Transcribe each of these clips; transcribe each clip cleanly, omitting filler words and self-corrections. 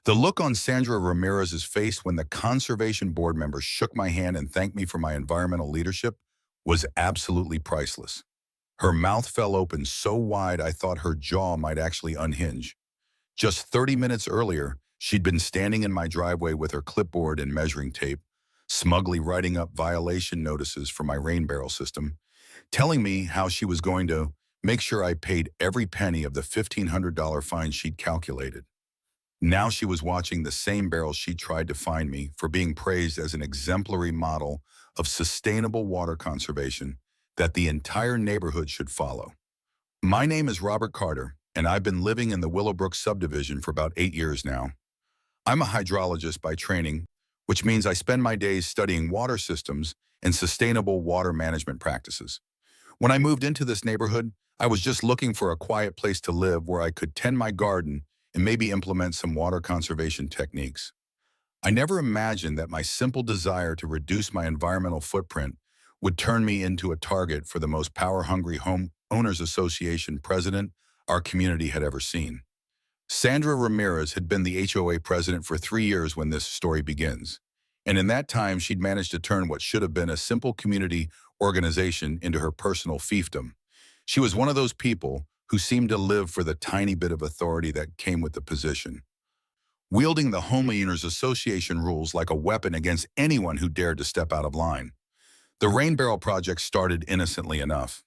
The look on Sandra Ramirez's face when the conservation board member shook my hand and thanked me for my environmental leadership was absolutely priceless. Her mouth fell open so wide I thought her jaw might actually unhinge. Just 30 minutes earlier, she'd been standing in my driveway with her clipboard and measuring tape, smugly writing up violation notices for my rain barrel system, telling me how she was going to make sure I paid every penny of the $1,500 fine she'd calculated. Now she was watching the same barrel she tried to fine me for being praised as an exemplary model of sustainable water conservation that the entire neighborhood should follow. My name is Robert Carter, and I've been living in the Willowbrook subdivision for about 8 years now. I'm a hydrologist by training, which means I spend my days studying water systems and sustainable water management practices. When I moved into this neighborhood, I was just looking for a quiet place to live where I could tend my garden and maybe implement some water conservation techniques. I never imagined that my simple desire to reduce my environmental footprint would turn me into a target for the most power-hungry homeowners association president our community had ever seen. Sandra Ramirez had been the HOA president for 3 years when this story begins. And in that time, she'd managed to turn what should have been a simple community organization into her personal fiefdom. She was one of those people who seemed to live for the tiny bit of authority that came with the position, wielding the Homeowners Association rules like a weapon against anyone who dared to step out of line. The rain barrel project started innocently enough.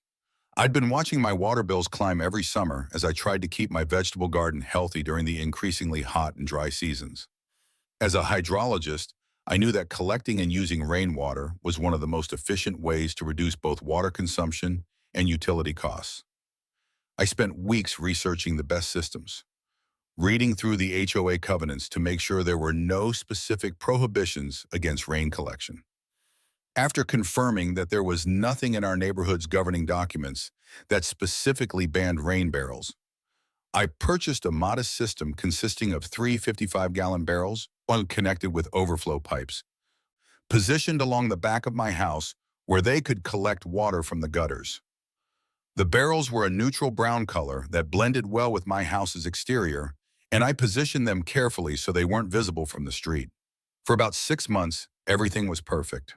I'd been watching my water bills climb every summer as I tried to keep my vegetable garden healthy during the increasingly hot and dry seasons. As a hydrologist, I knew that collecting and using rainwater was one of the most efficient ways to reduce both water consumption and utility costs. I spent weeks researching the best systems, reading through the HOA covenants to make sure there were no specific prohibitions against rain collection. After confirming that there was nothing in our neighborhood's governing documents that specifically banned rain barrels, I purchased a modest system consisting of 3 55-gallon barrels, one connected with overflow pipes, positioned along the back of my house where they could collect water from the gutters. The barrels were a neutral brown color that blended well with my house's exterior, and I positioned them carefully so they weren't visible from the street. For about 6 months, everything was perfect.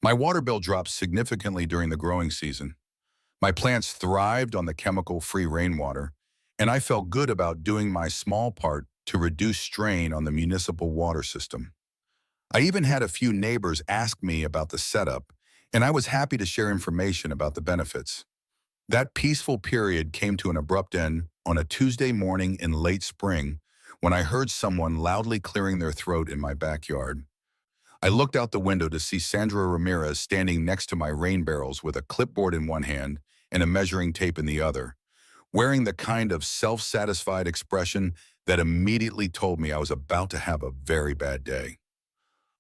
My water bill dropped significantly during the growing season. My plants thrived on the chemical-free rainwater, and I felt good about doing my small part to reduce strain on the municipal water system. I even had a few neighbors ask me about the setup, and I was happy to share information about the benefits. That peaceful period came to an abrupt end on a Tuesday morning in late spring when I heard someone loudly clearing their throat in my backyard. I looked out the window to see Sandra Ramirez standing next to my rain barrels with a clipboard in one hand and a measuring tape in the other, wearing the kind of self-satisfied expression that immediately told me I was about to have a very bad day.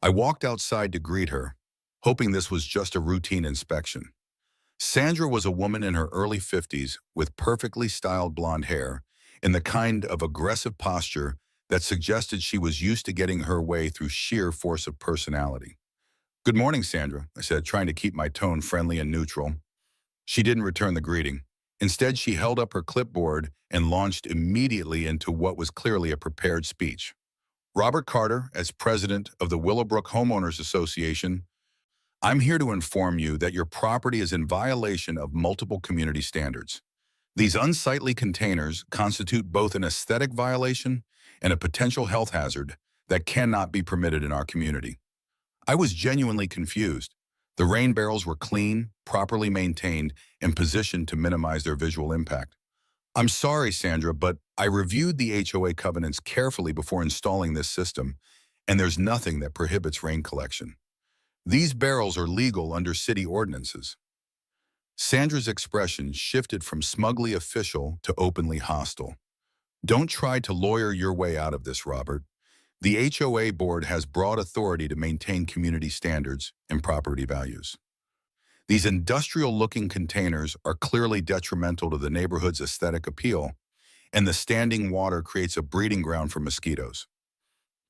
I walked outside to greet her, hoping this was just a routine inspection. Sandra was a woman in her early 50s with perfectly styled blonde hair and the kind of aggressive posture that suggested she was used to getting her way through sheer force of personality. "Good morning, Sandra," I said, trying to keep my tone friendly and neutral. She didn't return the greeting. Instead, she held up her clipboard and launched immediately into what was clearly a prepared speech. "Robert Carter, as president of the Willowbrook Homeowners Association, I'm here to inform you that your property is in violation of multiple community standards. These unsightly containers constitute both an aesthetic violation and a potential health hazard that cannot be permitted in our community." I was genuinely confused. The rain barrels were clean, properly maintained, and positioned to minimize their visual impact. "I'm sorry, Sandra, but I reviewed the HOA covenants carefully before installing this system, and there's nothing that prohibits rain collection. These barrels are legal under city ordinances." Sandra's expression shifted from smugly official to openly hostile. "Don't try to lawyer your way out of this, Robert. The HOA board has broad authority to maintain community standards and property values. These industrial-looking containers are clearly detrimental to the neighborhood's aesthetic appeal, and the standing water creates a breeding ground for mosquitoes.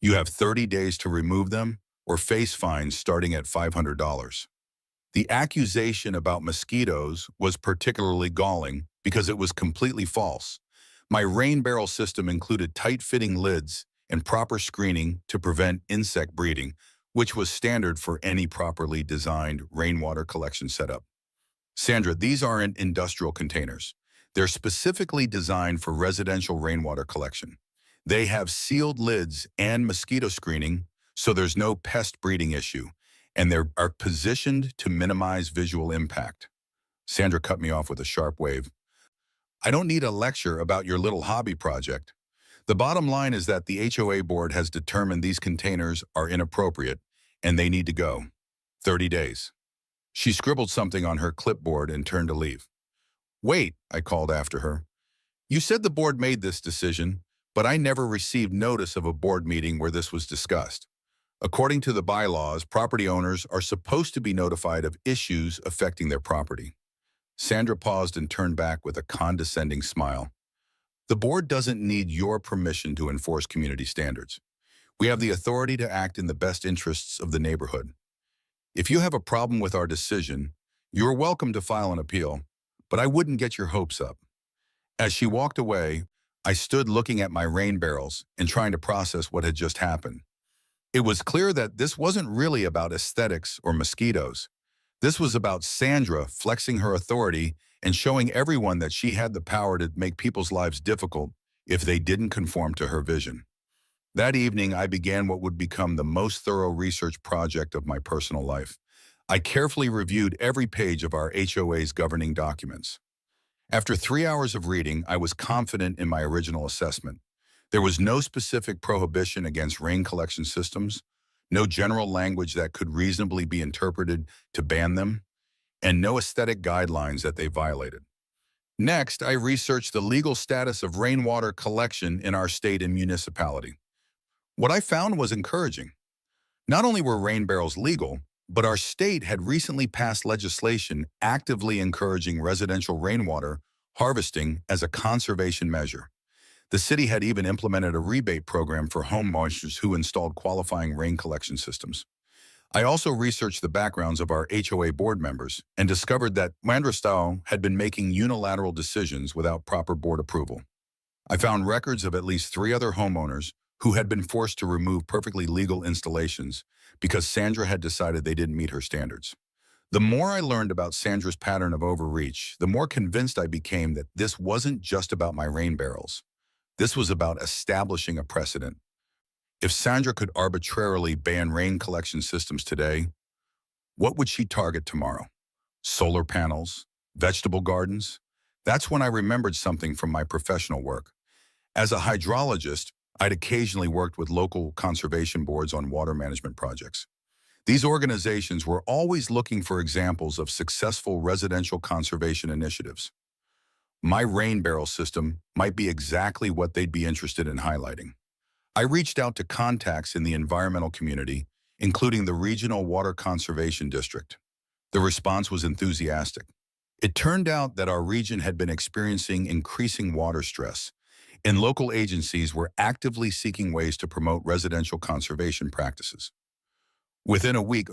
You have 30 days to remove them or face fines starting at $500. The accusation about mosquitoes was particularly galling because it was completely false. My rain barrel system included tight-fitting lids and proper screening to prevent insect breeding, which was standard for any properly designed rainwater collection setup. Sandra, these aren't industrial containers. They're specifically designed for residential rainwater collection. They have sealed lids and mosquito screening, so there's no pest breeding issue, and they are positioned to minimize visual impact. Sandra cut me off with a sharp wave. I don't need a lecture about your little hobby project. The bottom line is that the HOA board has determined these containers are inappropriate and they need to go. 30 days. She scribbled something on her clipboard and turned to leave. Wait, I called after her. You said the board made this decision, but I never received notice of a board meeting where this was discussed. According to the bylaws, property owners are supposed to be notified of issues affecting their property. Sandra paused and turned back with a condescending smile. The board doesn't need your permission to enforce community standards. We have the authority to act in the best interests of the neighborhood. If you have a problem with our decision, you are welcome to file an appeal, but I wouldn't get your hopes up. As she walked away, I stood looking at my rain barrels and trying to process what had just happened. It was clear that this wasn't really about aesthetics or mosquitoes. This was about Sandra flexing her authority and showing everyone that she had the power to make people's lives difficult if they didn't conform to her vision. That evening, I began what would become the most thorough research project of my personal life. I carefully reviewed every page of our HOA's governing documents. After 3 hours of reading, I was confident in my original assessment. There was no specific prohibition against rain collection systems, no general language that could reasonably be interpreted to ban them, and no aesthetic guidelines that they violated. Next, I researched the legal status of rainwater collection in our state and municipality. What I found was encouraging. Not only were rain barrels legal, but our state had recently passed legislation actively encouraging residential rainwater harvesting as a conservation measure. The city had even implemented a rebate program for homeowners who installed qualifying rain collection systems. I also researched the backgrounds of our HOA board members and discovered that Mandrastow had been making unilateral decisions without proper board approval. I found records of at least 3 other homeowners who had been forced to remove perfectly legal installations because Sandra had decided they didn't meet her standards. The more I learned about Sandra's pattern of overreach, the more convinced I became that this wasn't just about my rain barrels. This was about establishing a precedent. If Sandra could arbitrarily ban rain collection systems today, what would she target tomorrow? Solar panels? Vegetable gardens? That's when I remembered something from my professional work. As a hydrologist, I'd occasionally worked with local conservation boards on water management projects. These organizations were always looking for examples of successful residential conservation initiatives. My rain barrel system might be exactly what they'd be interested in highlighting. I reached out to contacts in the environmental community, including the Regional Water Conservation District. The response was enthusiastic. It turned out that our region had been experiencing increasing water stress, and local agencies were actively seeking ways to promote residential conservation practices. Within a week,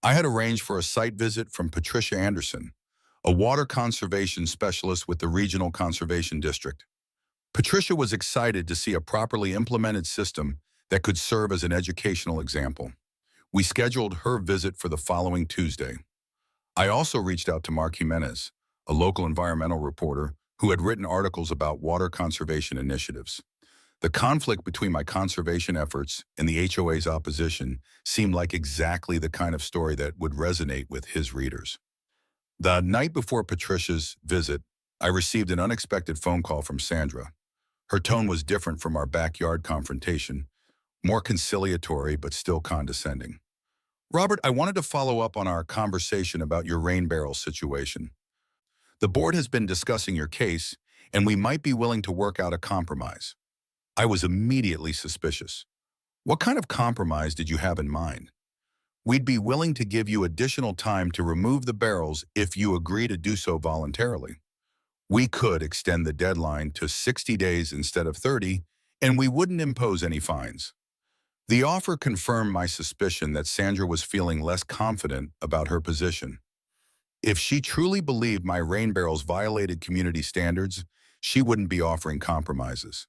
I had arranged for a site visit from Patricia Anderson, a water conservation specialist with the Regional Conservation District. Patricia was excited to see a properly implemented system that could serve as an educational example. We scheduled her visit for the following Tuesday. I also reached out to Mark Jimenez, a local environmental reporter who had written articles about water conservation initiatives. The conflict between my conservation efforts and the HOA's opposition seemed like exactly the kind of story that would resonate with his readers. The night before Patricia's visit, I received an unexpected phone call from Sandra. Her tone was different from our backyard confrontation, more conciliatory but still condescending. Robert, I wanted to follow up on our conversation about your rain barrel situation. The board has been discussing your case, and we might be willing to work out a compromise. I was immediately suspicious. What kind of compromise did you have in mind? We'd be willing to give you additional time to remove the barrels if you agree to do so voluntarily. We could extend the deadline to 60 days instead of 30, and we wouldn't impose any fines. The offer confirmed my suspicion that Sandra was feeling less confident about her position. If she truly believed my rain barrels violated community standards, she wouldn't be offering compromises.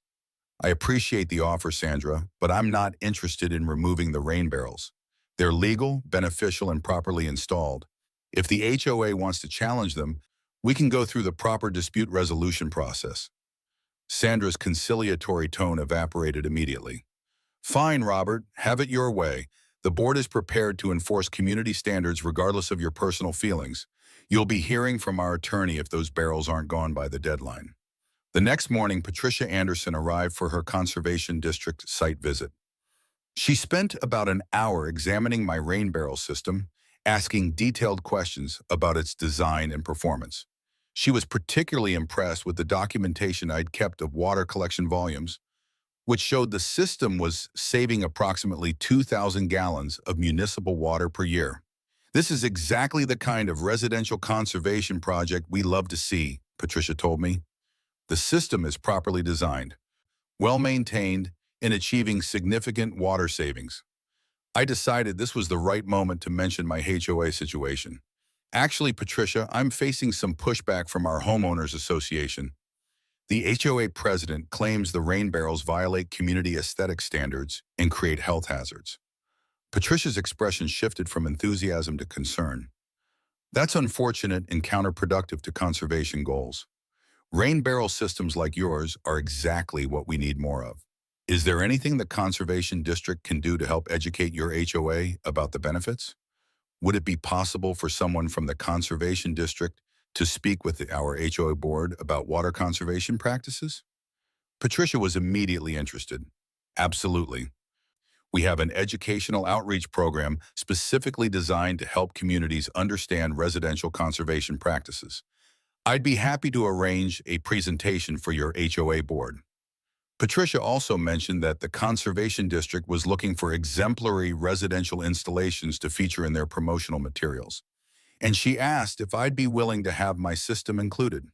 I appreciate the offer, Sandra, but I'm not interested in removing the rain barrels. They're legal, beneficial, and properly installed. If the HOA wants to challenge them, we can go through the proper dispute resolution process. Sandra's conciliatory tone evaporated immediately. Fine, Robert, have it your way. The board is prepared to enforce community standards regardless of your personal feelings. You'll be hearing from our attorney if those barrels aren't gone by the deadline. The next morning, Patricia Anderson arrived for her Conservation District site visit. She spent about an hour examining my rain barrel system, asking detailed questions about its design and performance. She was particularly impressed with the documentation I'd kept of water collection volumes, which showed the system was saving approximately 2,000 gallons of municipal water per year. This is exactly the kind of residential conservation project we love to see, Patricia told me. The system is properly designed, well-maintained, and achieving significant water savings. I decided this was the right moment to mention my HOA situation. Actually, Patricia, I'm facing some pushback from our homeowners association. The HOA president claims the rain barrels violate community aesthetic standards and create health hazards. Patricia's expression shifted from enthusiasm to concern. That's unfortunate and counterproductive to conservation goals. Rain barrel systems like yours are exactly what we need more of. Is there anything the Conservation District can do to help educate your HOA about the benefits? Would it be possible for someone from the Conservation District to speak with our HOA board about water conservation practices? Patricia was immediately interested. Absolutely. We have an educational outreach program specifically designed to help communities understand residential conservation practices. I'd be happy to arrange a presentation for your HOA board. Patricia also mentioned that the Conservation District was looking for exemplary residential installations to feature in their promotional materials, and she asked if I'd be willing to have my system included.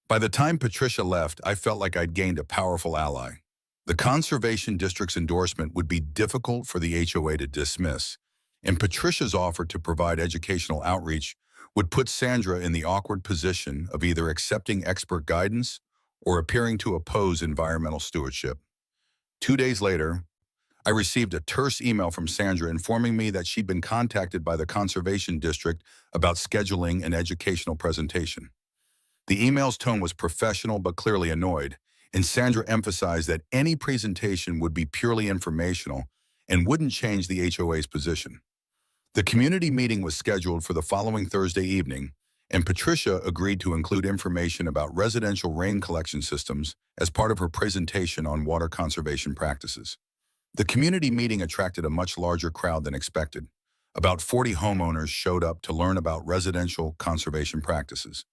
By the time Patricia left, I felt like I'd gained a powerful ally. The Conservation District's endorsement would be difficult for the HOA to dismiss, and Patricia's offer to provide educational outreach would put Sandra in the awkward position of either accepting expert guidance or appearing to oppose environmental stewardship. 2 days later, I received a terse email from Sandra informing me that she'd been contacted by the Conservation District about scheduling an educational presentation. The email's tone was professional but clearly annoyed, and Sandra emphasized that any presentation would be purely informational and wouldn't change the HOA's position. The community meeting was scheduled for the following Thursday evening, and Patricia agreed to include information about residential rain collection systems as part of her presentation on water conservation practices. The community meeting attracted a much larger crowd than expected. About 40 homeowners showed up to learn about residential conservation practices.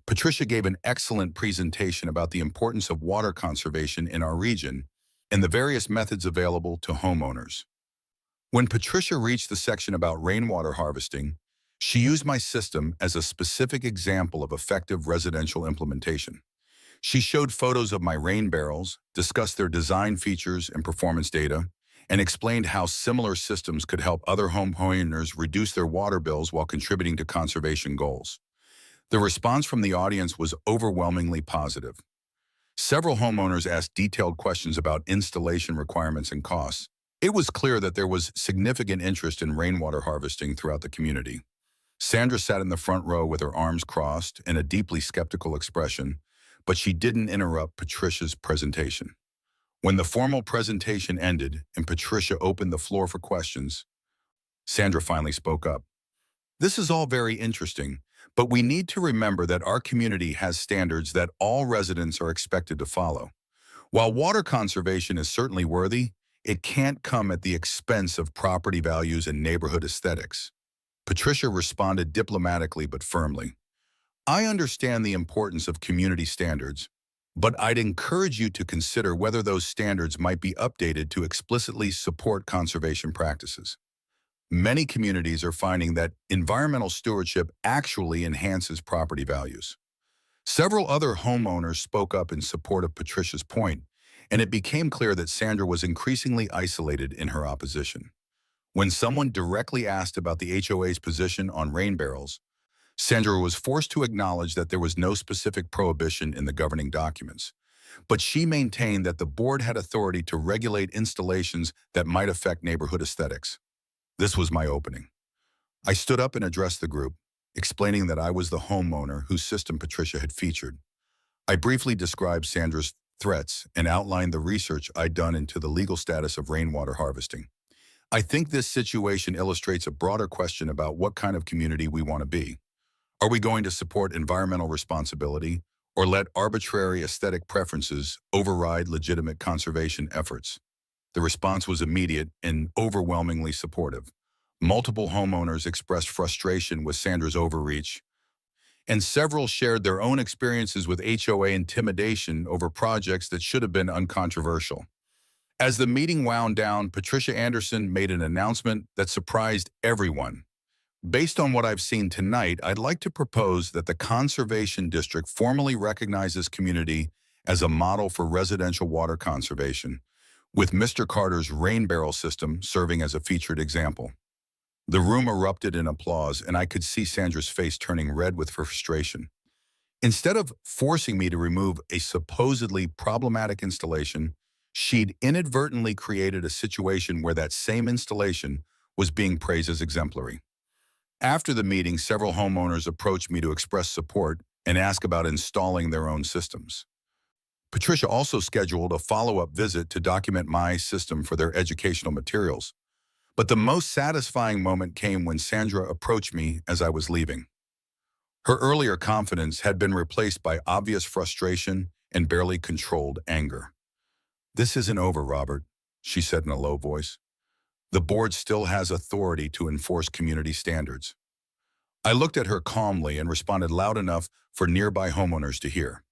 Patricia gave an excellent presentation about the importance of water conservation in our region and the various methods available to homeowners. When Patricia reached the section about rainwater harvesting, she used my system as a specific example of effective residential implementation. She showed photos of my rain barrels, discussed their design features and performance data, and explained how similar systems could help other homeowners reduce their water bills while contributing to conservation goals. The response from the audience was overwhelmingly positive. Several homeowners asked detailed questions about installation requirements and costs. It was clear that there was significant interest in rainwater harvesting throughout the community. Sandra sat in the front row with her arms crossed and a deeply skeptical expression, but she didn't interrupt Patricia's presentation. When the formal presentation ended and Patricia opened the floor for questions, Sandra finally spoke up. This is all very interesting, but we need to remember that our community has standards that all residents are expected to follow. While water conservation is certainly worthy, it can't come at the expense of property values and neighborhood aesthetics. Patricia responded diplomatically but firmly. I understand the importance of community standards, but I'd encourage you to consider whether those standards might be updated to explicitly support conservation practices. Many communities are finding that environmental stewardship actually enhances property values. Several other homeowners spoke up in support of Patricia's point, and it became clear that Sandra was increasingly isolated in her opposition. When someone directly asked about the HOA's position on rain barrels, Sandra was forced to acknowledge that there was no specific prohibition in the governing documents. but she maintained that the board had authority to regulate installations that might affect neighborhood aesthetics. This was my opening. I stood up and addressed the group, explaining that I was the homeowner whose system Patricia had featured. I briefly described Sandra's threats and outlined the research I'd done into the legal status of rainwater harvesting. I think this situation illustrates a broader question about what kind of community we want to be. Are we going to support environmental responsibility or let arbitrary aesthetic preferences override legitimate conservation efforts? The response was immediate and overwhelmingly supportive. Multiple homeowners expressed frustration with Sandra's overreach, and several shared their own experiences with HOA intimidation over projects that should have been uncontroversial. As the meeting wound down, Patricia Anderson made an announcement that surprised everyone. Based on what I've seen tonight, I'd like to propose that the Conservation District formally recognizes community as a model for residential water conservation, with Mr. Carter's rain barrel system serving as a featured example. The room erupted in applause, and I could see Sandra's face turning red with frustration. Instead of forcing me to remove a supposedly problematic installation, she'd inadvertently created a situation where that same installation was being praised as exemplary. After the meeting, several homeowners approached me to express support and ask about installing their own systems. Patricia also scheduled a follow-up visit to document my system for their educational materials. But the most satisfying moment came when Sandra approached me as I was leaving. Her earlier confidence had been replaced by obvious frustration and barely controlled anger. "This isn't over, Robert," she said in a low voice. "The board still has authority to enforce community standards." I looked at her calmly and responded loud enough for nearby homeowners to hear.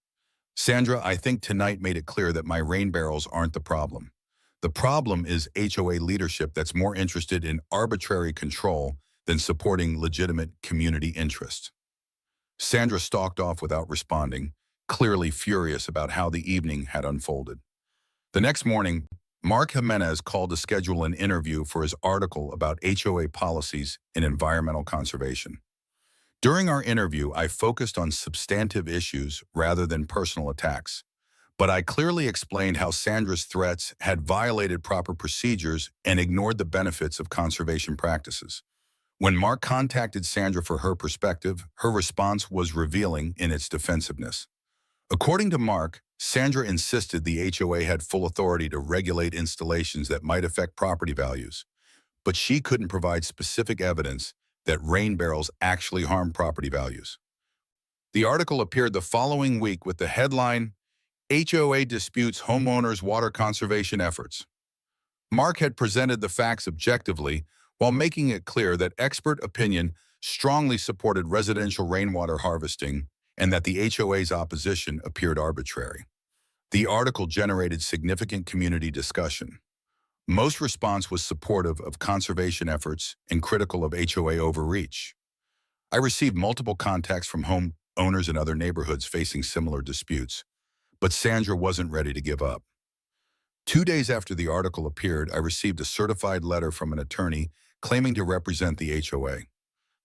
"Sandra, I think tonight made it clear that my rain barrels aren't the problem. The problem is HOA leadership that's more interested in arbitrary control than supporting legitimate community interests." Sandra stalked off without responding, clearly furious about how the evening had unfolded. The next morning, Mark Jimenez called to schedule an interview for his article about HOA policies in environmental conservation. During our interview, I focused on substantive issues rather than personal attacks, but I clearly explained how Sandra's threats had violated proper procedures and ignored the benefits of conservation practices. When Mark contacted Sandra for her perspective, her response was revealing in its defensiveness. According to Mark, Sandra insisted the HOA had full authority to regulate installations that might affect property values, but she couldn't provide specific evidence that rain barrels actually harm property values. The article appeared the following week with the headline, "HOA disputes homeowners' water conservation efforts." Mark had presented the facts objectively while making it clear that expert opinion strongly supported residential rainwater harvesting and that the HOA's opposition appeared arbitrary. The article generated significant community discussion. Most response was supportive of conservation efforts and critical of HOA overreach. I received multiple contacts from homeowners in other neighborhoods facing similar disputes, but Sandra wasn't ready to give up. 2 days after the article appeared, I received a certified letter from an attorney claiming to represent the HOA.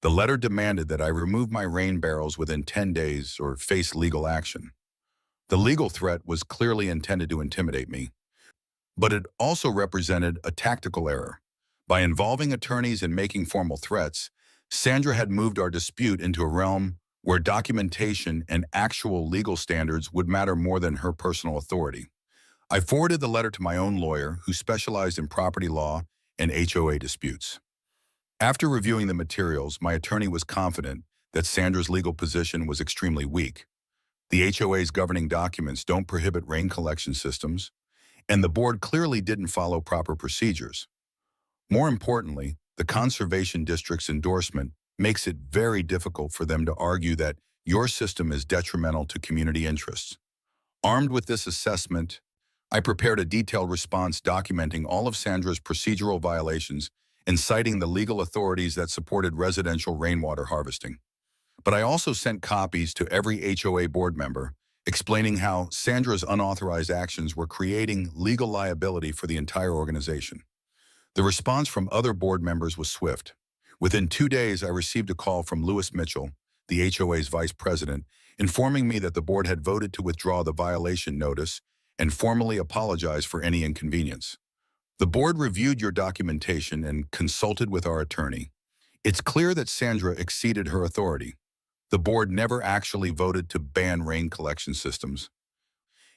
The letter demanded that I remove my rain barrels within 10 days or face legal action. The legal threat was clearly intended to intimidate me, but it also represented a tactical error. By involving attorneys and making formal threats, Sandra had moved our dispute into a realm where documentation and actual legal standards would matter more than her personal authority. I forwarded the letter to my own lawyer, who specialized in property law and HOA disputes. After reviewing the materials, my attorney was confident that Sandra's legal position was extremely weak. The HOA's governing documents don't prohibit rain collection systems, and the board clearly didn't follow proper procedures. More importantly, the Conservation District's endorsement makes it very difficult for them to argue that your system is detrimental to community interests. Armed with this assessment, I prepared a detailed response documenting all of Sandra's procedural violations and citing the legal authorities that supported residential rainwater harvesting. But I also sent copies to every HOA board member, explaining how Sandra's unauthorized actions were creating legal liability for the entire organization. The response from other board members was swift. Within 2 days, I received a call from Lewis Mitchell, the HOA's vice president, informing me that the board had voted to withdraw the violation notice and formally apologize for any inconvenience. The board reviewed your documentation and consulted with our attorney. It's clear that Sandra exceeded her authority. The board never actually voted to ban rain collection systems,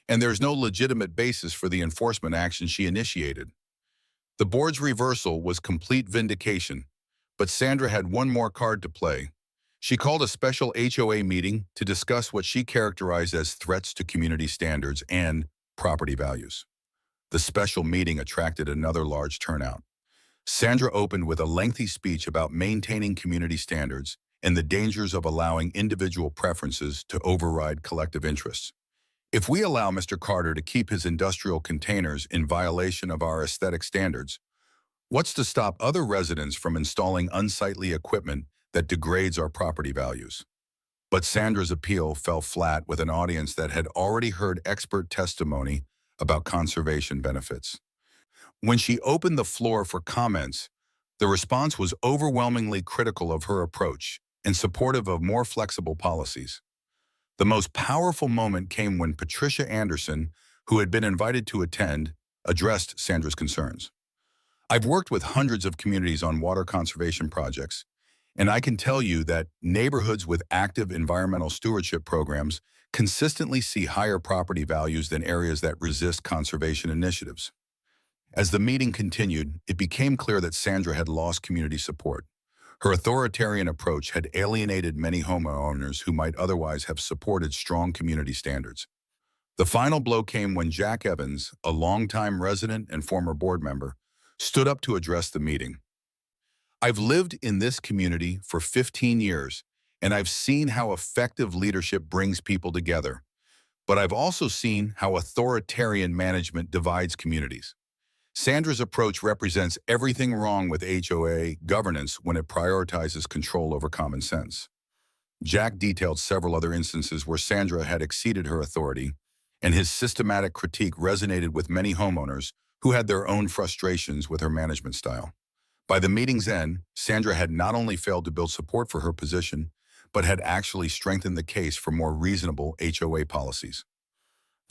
and there's no legitimate basis for the enforcement action she initiated. The board's reversal was complete vindication, but Sandra had one more card to play. She called a special HOA meeting to discuss what she characterized as threats to community standards and property values. The special meeting attracted another large turnout. Sandra opened with a lengthy speech about maintaining community standards and the dangers of allowing individual preferences to override collective interests. If we allow Mr. Carter to keep his industrial containers in violation of our aesthetic standards, what's to stop other residents from installing unsightly equipment that degrades our property values? But Sandra's appeal fell flat with an audience that had already heard expert testimony about conservation benefits. When she opened the floor for comments, the response was overwhelmingly critical of her approach and supportive of more flexible policies. The most powerful moment came when Patricia Anderson, who had been invited to attend, addressed Sandra's concerns. I've worked with hundreds of communities on water conservation projects, and I can tell you that neighborhoods with active environmental stewardship programs consistently see higher property values than areas that resist conservation initiatives. As the meeting continued, it became clear that Sandra had lost community support. Her authoritarian approach had alienated many homeowners who might otherwise have supported strong community standards. The final blow came when Jack Evans, a longtime resident and former board member, stood up to address the meeting. I've lived in this community for 15 years, and I've seen how effective leadership brings people together. But I've also seen how authoritarian management divides communities. Sandra's approach represents everything wrong with HOA governance when it prioritizes control over common sense. Jack detailed several other instances where Sandra had exceeded her authority, and his systematic critique resonated with many homeowners who had their own frustrations with her management style. By the meeting's end, Sandra had not only failed to build support for her position, but had actually strengthened the case for more reasonable HOA policies.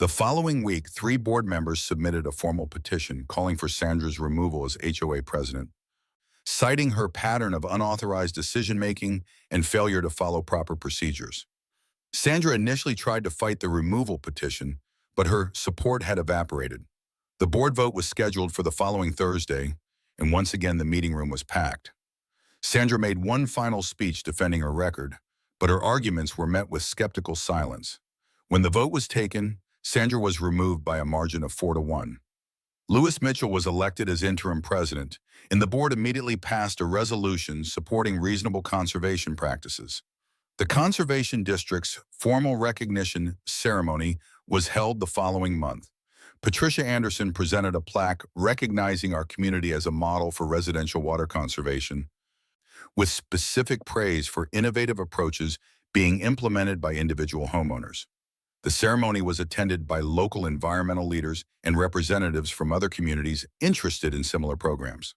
The following week, 3 board members submitted a formal petition calling for Sandra's removal as HOA president, citing her pattern of unauthorized decision-making and failure to follow proper procedures. Sandra initially tried to fight the removal petition, but her support had evaporated. The board vote was scheduled for the following Thursday, and once again the meeting room was packed. Sandra made one final speech defending her record, but her arguments were met with skeptical silence. When the vote was taken, Sandra was removed by a margin of 4-1. Lewis Mitchell was elected as interim president, and the board immediately passed a resolution supporting reasonable conservation practices. The Conservation District's formal recognition ceremony was held the following month. Patricia Anderson presented a plaque recognizing our community as a model for residential water conservation, with specific praise for innovative approaches being implemented by individual homeowners. The ceremony was attended by local environmental leaders and representatives from other communities interested in similar programs.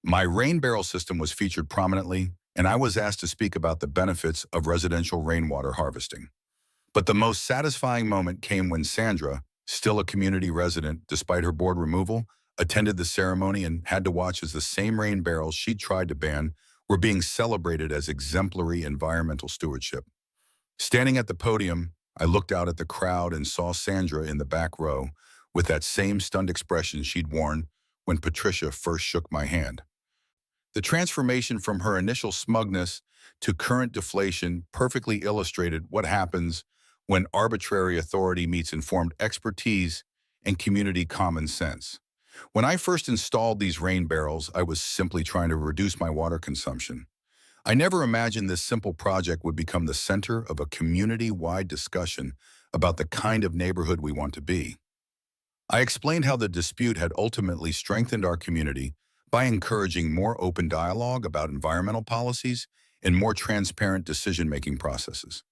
My rain barrel system was featured prominently, and I was asked to speak about the benefits of residential rainwater harvesting. But the most satisfying moment came when Sandra, still a community resident despite her board removal, attended the ceremony and had to watch as the same rain barrels she'd tried to ban were being celebrated as exemplary environmental stewardship. Standing at the podium, I looked out at the crowd and saw Sandra in the back row with that same stunned expression she'd worn when Patricia first shook my hand. The transformation from her initial smugness to current deflation perfectly illustrated what happens when arbitrary authority meets informed expertise and community common sense. When I first installed these rain barrels, I was simply trying to reduce my water consumption. I never imagined this simple project would become the center of a community-wide discussion about the kind of neighborhood we want to be. I explained how the dispute had ultimately strengthened our community by encouraging more open dialogue about environmental policies and more transparent decision-making processes.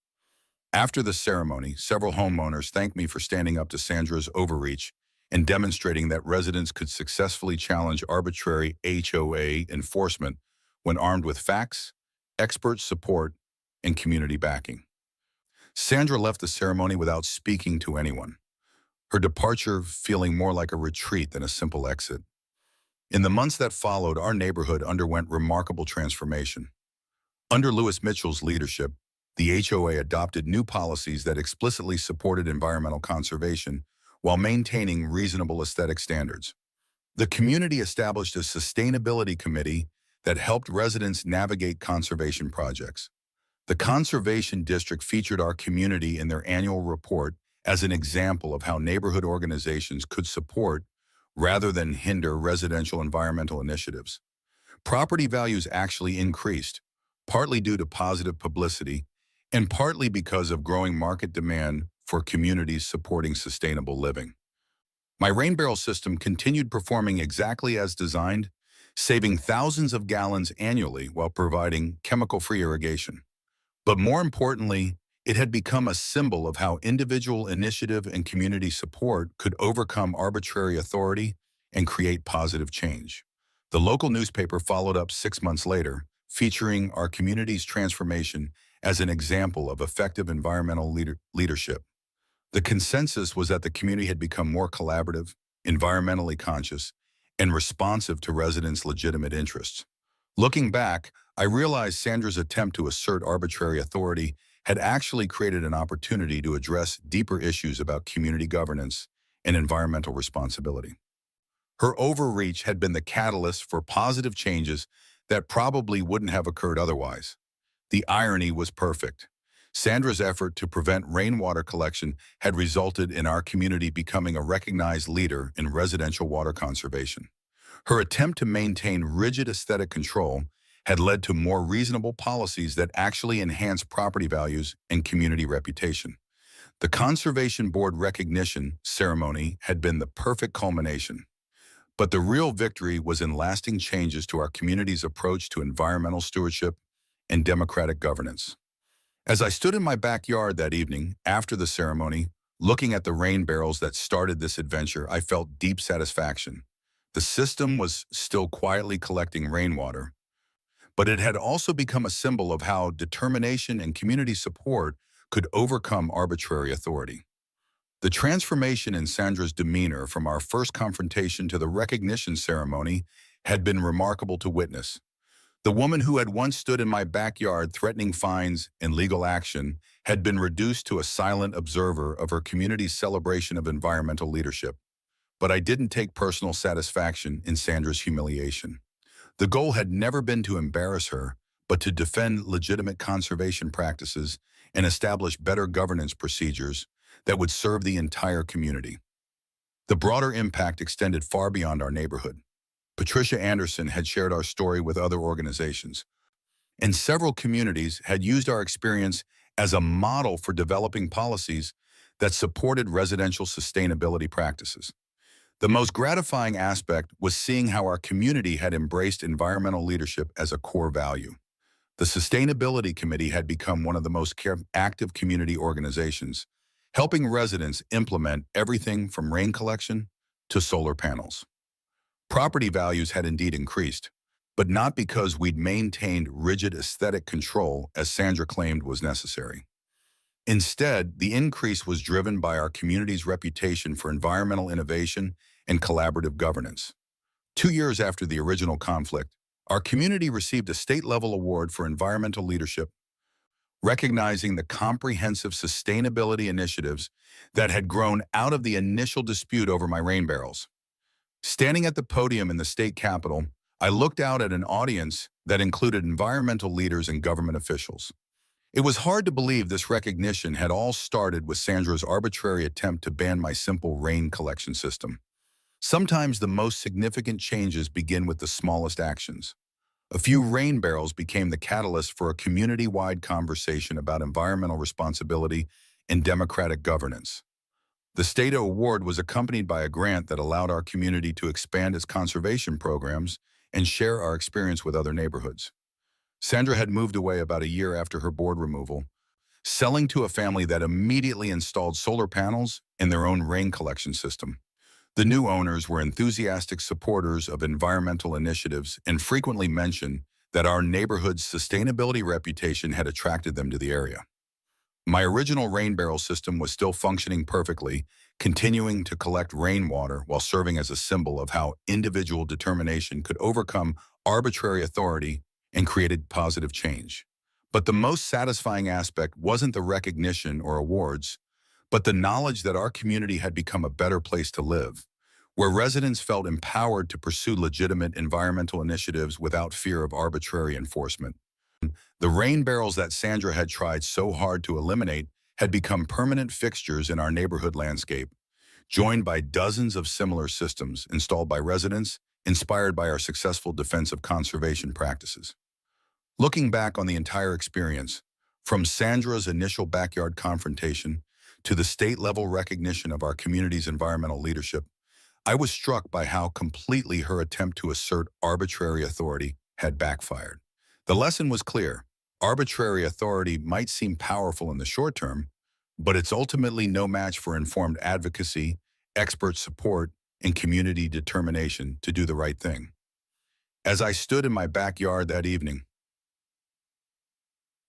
After the ceremony, several homeowners thanked me for standing up to Sandra's overreach and demonstrating that residents could successfully challenge arbitrary HOA enforcement when armed with facts, expert support, and community backing. Sandra left the ceremony without speaking to anyone. her departure feeling more like a retreat than a simple exit. In the months that followed, our neighborhood underwent remarkable transformation. Under Lewis Mitchell's leadership, the HOA adopted new policies that explicitly supported environmental conservation while maintaining reasonable aesthetic standards. The community established a sustainability committee that helped residents navigate conservation projects. The Conservation District featured our community in their annual report as an example of how neighborhood organizations could support rather than hinder residential environmental initiatives. Property values actually increased, partly due to positive publicity and partly because of growing market demand for communities supporting sustainable living. My rain barrel system continued performing exactly as designed, saving thousands of gallons annually while providing chemical-free irrigation. But more importantly, it had become a symbol of how individual initiative and community support could overcome arbitrary authority and create positive change. The local newspaper followed up 6 months later, featuring our community's transformation as an example of effective environmental leadership. The consensus was that the community had become more collaborative, environmentally conscious, and responsive to residents' legitimate interests. Looking back, I realized Sandra's attempt to assert arbitrary authority had actually created an opportunity to address deeper issues about community governance and environmental responsibility. Her overreach had been the catalyst for positive changes that probably wouldn't have occurred otherwise. The irony was perfect. Sandra's effort to prevent rainwater collection had resulted in our community becoming a recognized leader in residential water conservation. Her attempt to maintain rigid aesthetic control had led to more reasonable policies that actually enhance property values and community reputation. The Conservation Board recognition ceremony had been the perfect culmination. But the real victory was in lasting changes to our community's approach to environmental stewardship and democratic governance. As I stood in my backyard that evening, after the ceremony, looking at the rain barrels that started this adventure, I felt deep satisfaction. The system was still quietly collecting rainwater, but it had also become a symbol of how determination and community support could overcome arbitrary authority. The transformation in Sandra's demeanor from our first confrontation to the recognition ceremony had been remarkable to witness. The woman who had once stood in my backyard threatening fines and legal action had been reduced to a silent observer of her community's celebration of environmental leadership. But I didn't take personal satisfaction in Sandra's humiliation. The goal had never been to embarrass her, but to defend legitimate conservation practices and establish better governance procedures that would serve the entire community. The broader impact extended far beyond our neighborhood. Patricia Anderson had shared our story with other organizations, and several communities had used our experience as a model for developing policies that supported residential sustainability practices. The most gratifying aspect was seeing how our community had embraced environmental leadership as a core value. The Sustainability Committee had become one of the most active community organizations, helping residents implement everything from rain collection to solar panels. Property values had indeed increased, but not because we'd maintained rigid aesthetic control as Sandra claimed was necessary. Instead, the increase was driven by our community's reputation for environmental innovation and collaborative governance. 2 years after the original conflict, our community received a state-level award for environmental leadership, recognizing the comprehensive sustainability initiatives that had grown out of the initial dispute over my rain barrels. Standing at the podium in the state capitol, I looked out at an audience that included environmental leaders and government officials. It was hard to believe this recognition had all started with Sandra's arbitrary attempt to ban my simple rain collection system. Sometimes the most significant changes begin with the smallest actions. A few rain barrels became the catalyst for a community-wide conversation about environmental responsibility and democratic governance. The state award was accompanied by a grant that allowed our community to expand its conservation programs and share our experience with other neighborhoods. Sandra had moved away about a year after her board removal, selling to a family that immediately installed solar panels and their own rain collection system. The new owners were enthusiastic supporters of environmental initiatives and frequently mentioned that our neighborhood's sustainability reputation had attracted them to the area. My original rain barrel system was still functioning perfectly, continuing to collect rainwater while serving as a symbol of how individual determination could overcome arbitrary authority and created positive change. But the most satisfying aspect wasn't the recognition or awards, but the knowledge that our community had become a better place to live, where residents felt empowered to pursue legitimate environmental initiatives without fear of arbitrary enforcement. The rain barrels that Sandra had tried so hard to eliminate had become permanent fixtures in our neighborhood landscape, joined by dozens of similar systems installed by residents inspired by our successful defensive conservation practices. Looking back on the entire experience, from Sandra's initial backyard confrontation to the state-level recognition of our community's environmental leadership, I was struck by how completely her attempt to assert arbitrary authority had backfired. The lesson was clear. Arbitrary authority might seem powerful in the short term, but it's ultimately no match for informed advocacy, expert support, and community determination to do the right thing. As I stood in my backyard that evening,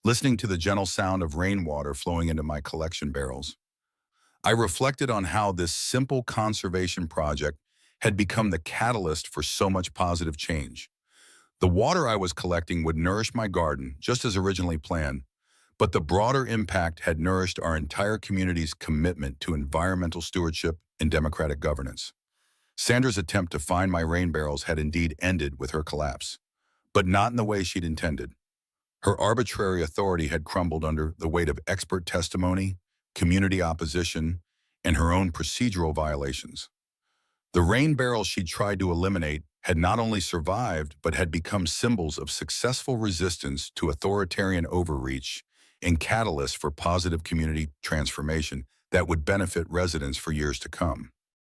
listening to the gentle sound of rainwater flowing into my collection barrels, I reflected on how this simple conservation project had become the catalyst for so much positive change. The water I was collecting would nourish my garden, just as originally planned, but the broader impact had nourished our entire community's commitment to environmental stewardship and democratic governance. Sandra's attempt to find my rain barrels had indeed ended with her collapse, but not in the way she'd intended. Her arbitrary authority had crumbled under the weight of expert testimony, community opposition, and her own procedural violations. The rain barrels she'd tried to eliminate had not only survived, but had become symbols of successful resistance to authoritarian overreach and catalysts for positive community transformation that would benefit residents for years to come.